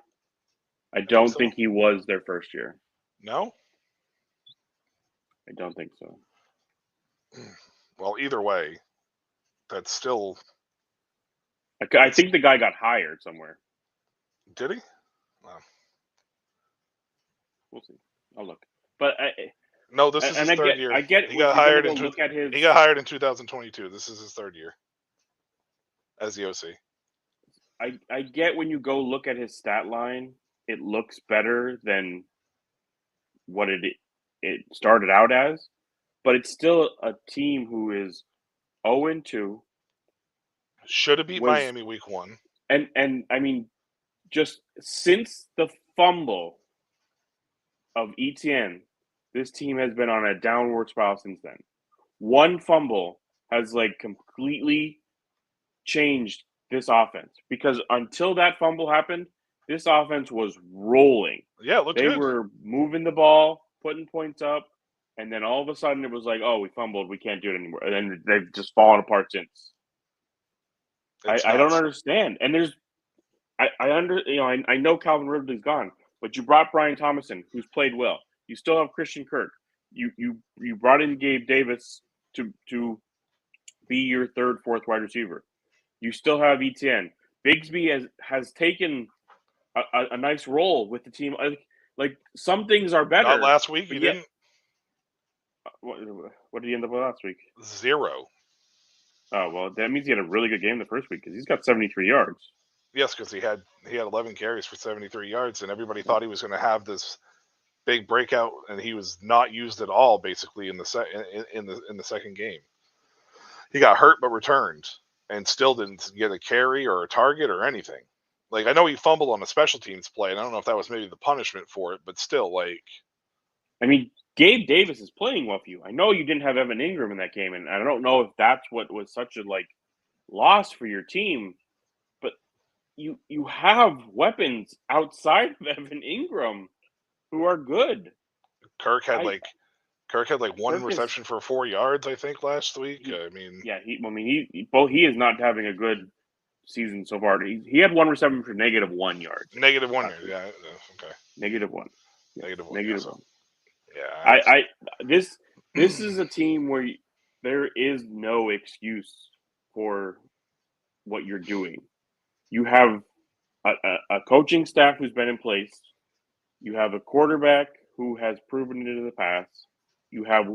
I don't think he was their first year. No? I don't think so. Well, either way, that's still... I think the guy got hired somewhere. Did he? Wow. We'll see. I'll look. But no, this is his third year. He got hired in 2022. This is his third year as the OC. I get when you go look at his stat line, it looks better than what it started out as, but it's still a team who is 0-2. Should have beat Miami week 1. And I mean, just since the fumble of ETN, this team has been on a downward spiral since then. One fumble has completely changed this offense, because until that fumble happened, this offense was rolling. Yeah, it looked good. They were moving the ball, putting points up, and then all of a sudden it was like, oh, we fumbled, we can't do it anymore. And then they've just fallen apart since. I don't understand. And I know Calvin Ridley's gone, but you brought Brian Thomason, who's played well. You still have Christian Kirk. You brought in Gabe Davis to be your third, fourth wide receiver. You still have ETN. Bigsby has taken a nice role with the team. Like, some things are better. Not last week. He didn't. What did he end up with last week? 0. Oh, well, that means he had a really good game the first week, because he's got 73 yards. Yes, because he had 11 carries for 73 yards, and everybody thought he was going to have this big breakout, and he was not used at all, basically, in the second game. He got hurt but returned, and still didn't get a carry or a target or anything. I know he fumbled on a special teams play, and I don't know if that was maybe the punishment for it, but still, I mean, Gabe Davis is playing well for you. I know you didn't have Evan Ingram in that game, and I don't know if that's what was such a loss for your team, but you have weapons outside of Evan Ingram who are good. Kirk had one reception for 4 yards, I think, last week. He is not having a good season so far. He had one reception for -1 yard. -1 yard, yeah. Okay. -1. -1. Yeah. This is a team where there is no excuse for what you're doing. You have a coaching staff who's been in place. You have a quarterback who has proven it in the past. You have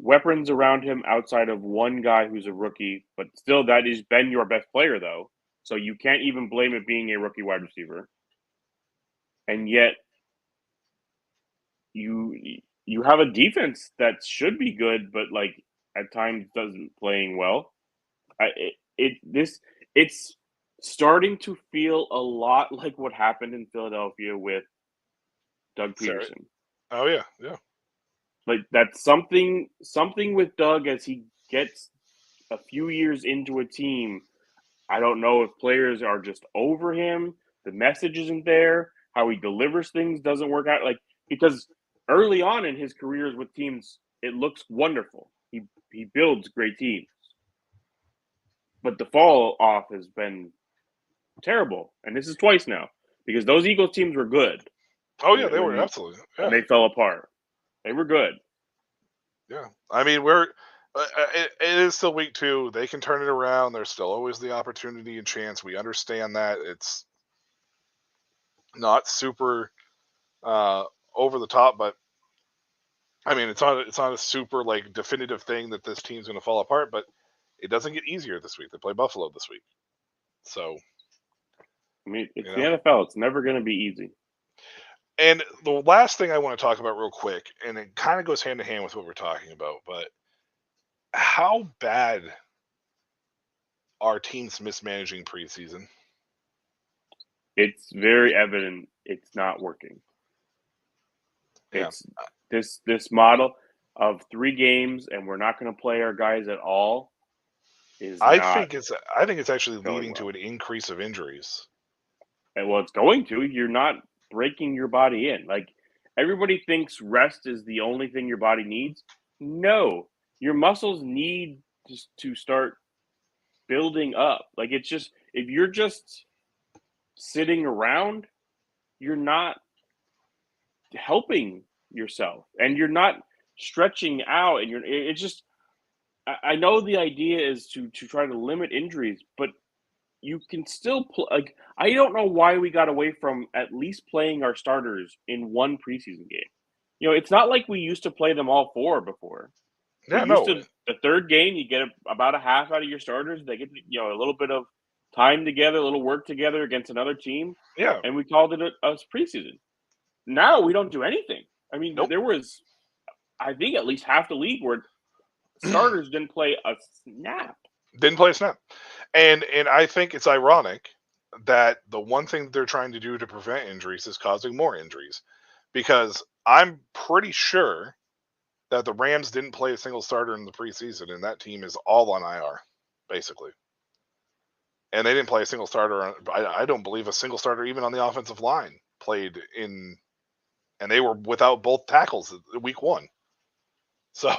weapons around him outside of one guy who's a rookie, but still that has been your best player, though. So you can't even blame it being a rookie wide receiver. And yet you have a defense that should be good, but like at times doesn't playing well. It's starting to feel a lot like what happened in Philadelphia with Doug Peterson. Oh yeah, yeah. Like that's something with Doug as he gets a few years into a team. I don't know if players are just over him. The message isn't there. How he delivers things doesn't work out. Like because early on in his careers with teams, it looks wonderful. He builds great teams, but the fall off has been terrible, and this is twice now because those Eagles teams were good. Oh yeah, they were absolutely. Yeah. And they fell apart. They were good. Yeah, I mean it is still week 2. They can turn it around. There's still always the opportunity and chance. We understand that it's not super over the top, but I mean it's not a super like definitive thing that this team's going to fall apart. But it doesn't get easier this week. They play Buffalo this week, so I mean it's the NFL. It's never going to be easy. And the last thing I want to talk about real quick, and it kind of goes hand in hand with what we're talking about, but how bad are teams mismanaging preseason? It's very evident it's not working. Yeah. It's this model of 3 games and we're not going to play our guys at all is I think it's actually leading to an increase of injuries. And well, it's going to. You're not breaking your body in. Like everybody thinks rest is the only thing your body needs. No, your muscles need to start building up. Like it's just if you're just sitting around, you're not helping yourself, and you're not stretching out. And it's just. I know the idea is to try to limit injuries, but you can still like I don't know why we got away from at least playing our starters in one preseason game. You know, it's not like we used to play them all 4 before. Yeah, The third game, you get about a half out of your starters. They get a little bit of time together, a little work together against another team. Yeah, and we called it a preseason. Now we don't do anything. I mean, nope. There was, I think, at least half the league where starters didn't play a snap. And I think it's ironic that the one thing that they're trying to do to prevent injuries is causing more injuries, because I'm pretty sure that the Rams didn't play a single starter in the preseason, and that team is all on IR, basically. And they didn't play a single starter. I don't believe a single starter even on the offensive line played in, and they were without both tackles week 1. So,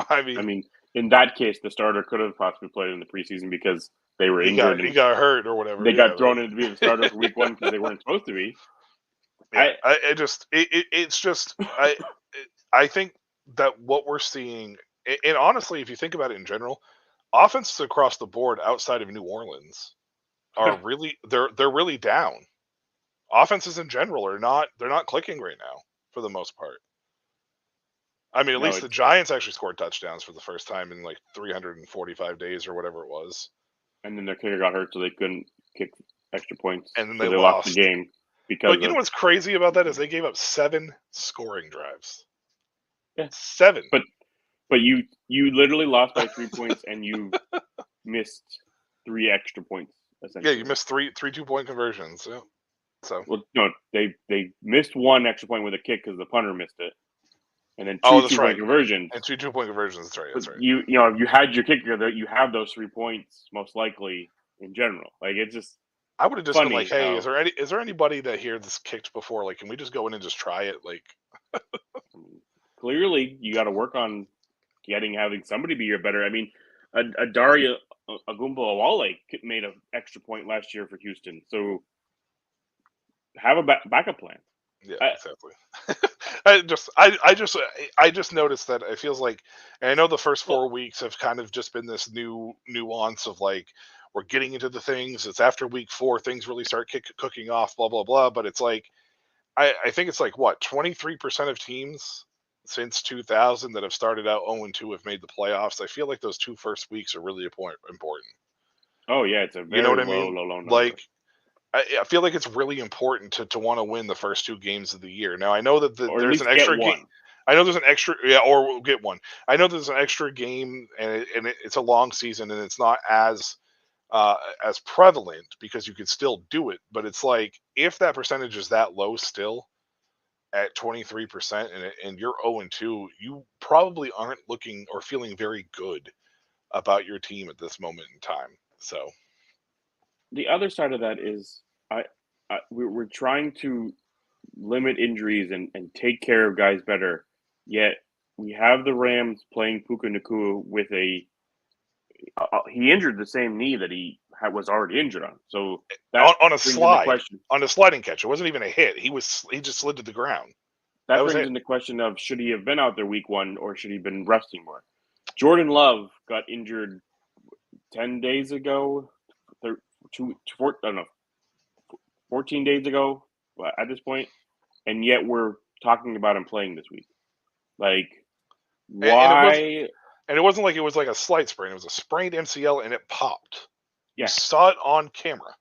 I mean, in that case, the starter could have possibly played in the preseason because they were injured. He got hurt or whatever. They got thrown in to be the starter for week 1 because they weren't supposed to be. Yeah, I think that what we're seeing, and honestly, if you think about it in general, offenses across the board outside of New Orleans are really they're really down. Offenses in general they're not clicking right now for the most part. I mean, at least the Giants actually scored touchdowns for the first time in like 345 days or whatever it was. And then their kicker got hurt, so they couldn't kick extra points. And then they lost the game. But you know what's crazy about that is they gave up 7 scoring drives. Yeah. 7. But you literally lost by 3 points, and you missed 3 extra points. Essentially. Yeah, you missed 3 2-point conversions. Yeah. So no, they missed 1 extra point with a kick because the punter missed it. And then 2 2-point conversions. And 2 2-point conversions. That's right. That's right. You if you had your kicker there, you have those 3 points most likely in general. Like it's just. I would have just been like, "Hey, is there anybody that here that's kicked before? Like, can we just go in and just try it?" Like, clearly, you got to work on having somebody be your better. I mean, a Daria Agumbo-Awale made an extra point last year for Houston, so have a backup plan. Yeah, exactly. I just noticed that it feels like, and I know the first 4 weeks have kind of just been this new nuance of like we're getting into the things. It's after week 4, things really start cooking off, blah, blah, blah. But it's like, I think it's like, what, 23% of teams since 2000 that have started out 0-2 have made the playoffs. I feel like those 2 first weeks are really important. Oh yeah, it's a very You know what I low, mean? low number. Like, I feel like it's really important to want to win the first 2 games of the year. Now, I know that or at there's least an extra get game. one. I know there's an extra, yeah, or we'll get one. I know there's an extra game, and it's a long season, and it's not as prevalent because you could still do it. But it's like, if that percentage is that low still at 23%, and you're 0-2, you probably aren't looking or feeling very good about your team at this moment in time. So The other side of that is, we're trying to limit injuries and take care of guys better. Yet we have the Rams playing Puka Nacua with he injured the same knee that he was already injured on. So that on a brings into slide, question. on a sliding catch, it wasn't even a hit. He just slid to the ground. That was brings it. into question of, should he have been out there week 1 or should he have been resting more? Jordan Love got injured 10 days ago, 14 days ago at this point, and yet we're talking about him playing this week. Like, why? And it wasn't like it was like a slight sprain. It was a sprained MCL, and it popped. Yeah. You saw it on camera.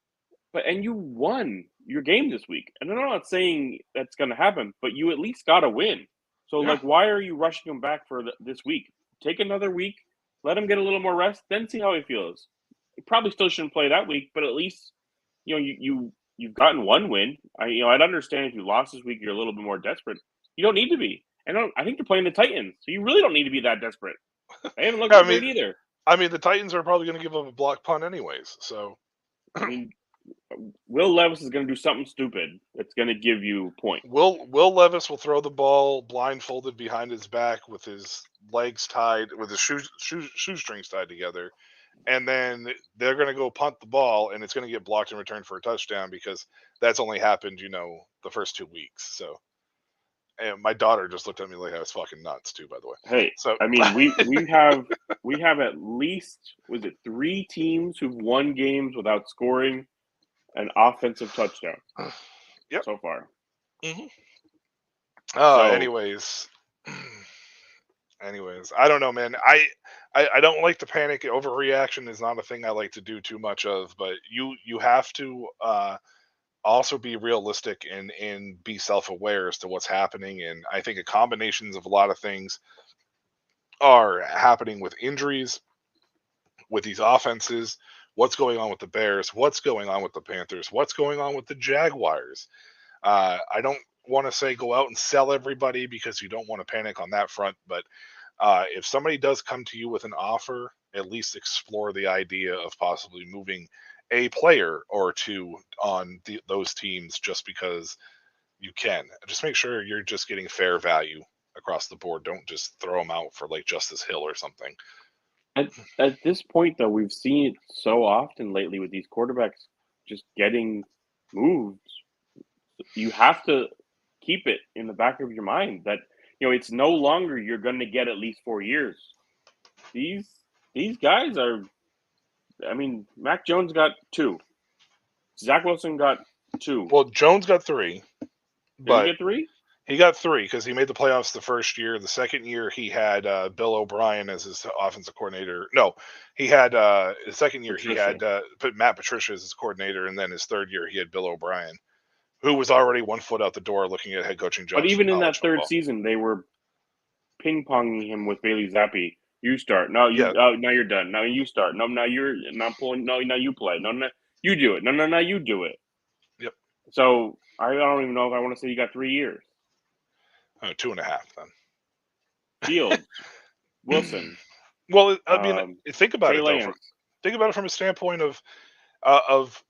And you won your game this week. And I'm not saying that's going to happen, but you at least got to win. So, Yeah. why are you rushing him back for this week? Take another week, let him get a little more rest, then see how he feels. He probably still shouldn't play that week, but at least, you've gotten one win. I'd understand if you lost this week, you're a little bit more desperate. You don't need to be. I think they're playing the Titans, so you really don't need to be that desperate. They haven't looked great either. I mean, the Titans are probably going to give up a block punt anyways. So, Will Levis is going to do something stupid that's going to give you points. Will Levis will throw the ball blindfolded behind his back with his legs tied, with his shoestrings tied together, and then they're going to go punt the ball, and it's going to get blocked in return for a touchdown because that's only happened, the first 2 weeks. So, and my daughter just looked at me like I was fucking nuts too, by the way. Hey, so we have at least, was it 3 teams who've won games without scoring an offensive touchdown. Yep. So far. Mm-hmm. Anyways, I don't know, man. I don't like the panic. Overreaction is not a thing I like to do too much of, but you have to also be realistic and be self-aware as to what's happening. And I think a combinations of a lot of things are happening with injuries, with these offenses, what's going on with the Bears, what's going on with the Panthers, what's going on with the Jaguars. I don't want to say go out and sell everybody because you don't want to panic on that front, but if somebody does come to you with an offer, at least explore the idea of possibly moving a player or 2 on those teams just because you can. Just make sure you're just getting fair value across the board. Don't just throw them out for like Justice Hill or something. At this point, though, we've seen it so often lately with these quarterbacks just getting moved. You have to keep it in the back of your mind that it's no longer you're going to get at least 4 years. These guys are. I mean, Mac Jones got 2. Zach Wilson got 2. Well, Jones got 3. Did he get 3? He got 3 because he made the playoffs the first year. The second year, he had Bill O'Brien as his offensive coordinator. No, he had the second year he had put Matt Patricia as his coordinator, and then his third year he had Bill O'Brien, who was already 1 foot out the door looking at head coaching jobs. But even in that third season, they were ping-ponging him with Bailey Zappi. You start. No, now you're done. Now you start. No, now you're not pulling. No, now you play. No, you do it. No, you do it. Yep. So I don't even know if I want to say you got 3 years. 2.5 then. Fields, Wilson. Well, I mean, think about Trey it though. Lance. Think about it from a standpoint of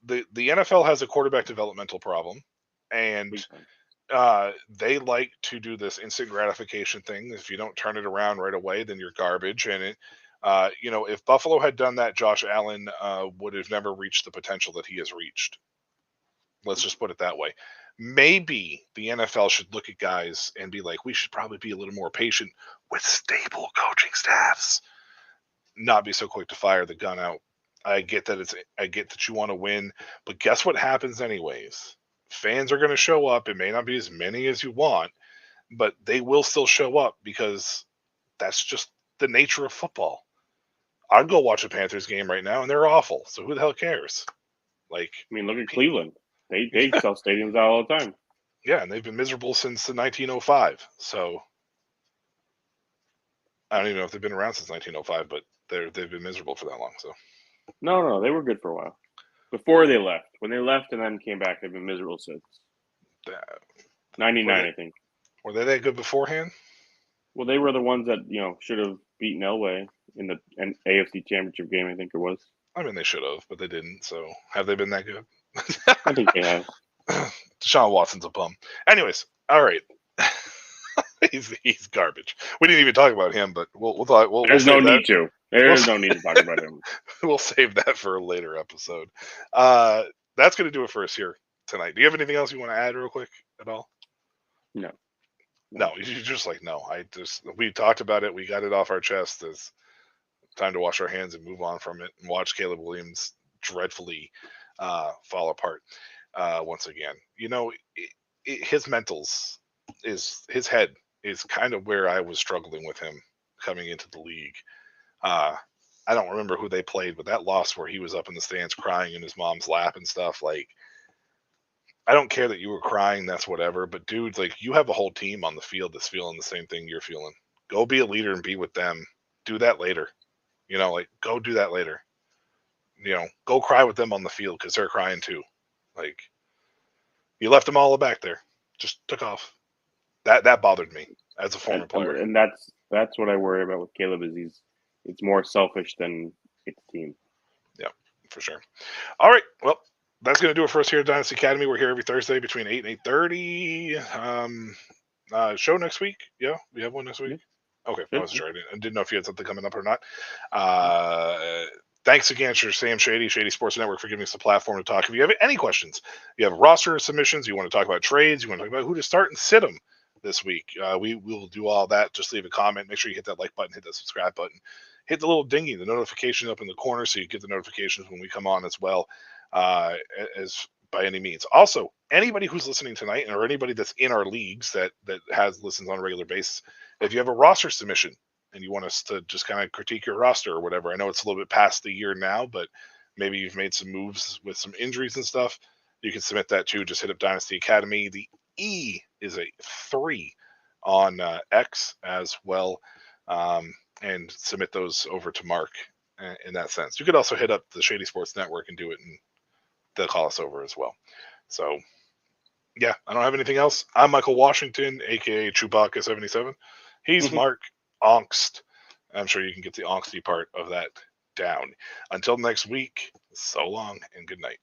the NFL has a quarterback developmental problem, and they like to do this instant gratification thing. If you don't turn it around right away, then you're garbage. And if Buffalo had done that, Josh Allen would have never reached the potential that he has reached. Let's just put it that way. Maybe the NFL should look at guys and be like, we should probably be a little more patient with stable coaching staffs. Not be so quick to fire the gun out I get that you want to win, but guess what happens anyways? Fans are going to show up. It may not be as many as you want, but they will still show up because that's just the nature of football. I'd go watch a Panthers game right now, and they're awful. So who the hell cares? Like, I mean, look at Cleveland. They sell stadiums out all the time. yeah, and they've been miserable since the 1905. So I don't even know if they've been around since 1905, but they've been miserable for that long. So No, they were good for a while. Before they left. When they left and then came back, they've been miserable since. 99, I think. Were they that good beforehand? Well, they were the ones that, should have beaten Elway in the AFC Championship game, I think it was. I mean, they should have, but they didn't. So have they been that good? I think they have. Deshaun Watson's a bum. Anyways, all right. he's garbage. We didn't even talk about him, but we'll There's no need to. There's no need to talk about him. We'll save that for a later episode. That's going to do it for us here tonight. Do you have anything else you want to add real quick at all? No. No, you're just like, no. We talked about it. We got it off our chest. It's time to wash our hands and move on from it and watch Caleb Williams dreadfully fall apart once again. His mentals his head is kind of where I was struggling with him coming into the league. I don't remember who they played, but that loss where he was up in the stands crying in his mom's lap and stuff, like, I don't care that you were crying, that's whatever, but dude, like, you have a whole team on the field that's feeling the same thing you're feeling. Go be a leader and be with them. Do that later. Go do that later. Go cry with them on the field because they're crying too. Like, you left them all back there. Just took off. That bothered me as a former player. And that's what I worry about with Caleb is it's more selfish than it's team. Yeah, for sure. All right. Well, that's going to do it for us here at Dynasty Academy. We're here every Thursday between 8 and 8:30. Show next week? Yeah, we have one next week? Okay, I wasn't sure. I didn't know if you had something coming up or not. Thanks again to Sam Shady Sports Network, for giving us a platform to talk. If you have any questions, you have roster submissions, you want to talk about trades, you want to talk about who to start and sit them this week, we will do all that. Just leave a comment. Make sure you hit that like button, hit that subscribe button, hit the little dingy, the notification up in the corner, so you get the notifications when we come on as well, as by any means. Also, anybody who's listening tonight, or anybody that's in our leagues that has listens on a regular basis, if you have a roster submission and you want us to just kind of critique your roster or whatever, I know it's a little bit past the year now, but maybe you've made some moves with some injuries and stuff, you can submit that too. Just hit up Dynasty Academy. The E is a 3 on X as well, and submit those over to Mark in that sense. You could also hit up the Shady Sports Network and do it, and they'll call us over as well. So, yeah, I don't have anything else. I'm Michael Washington, a.k.a. Chewbacca77. He's Mark Ongst. I'm sure you can get the angsty part of that down. Until next week, so long and good night.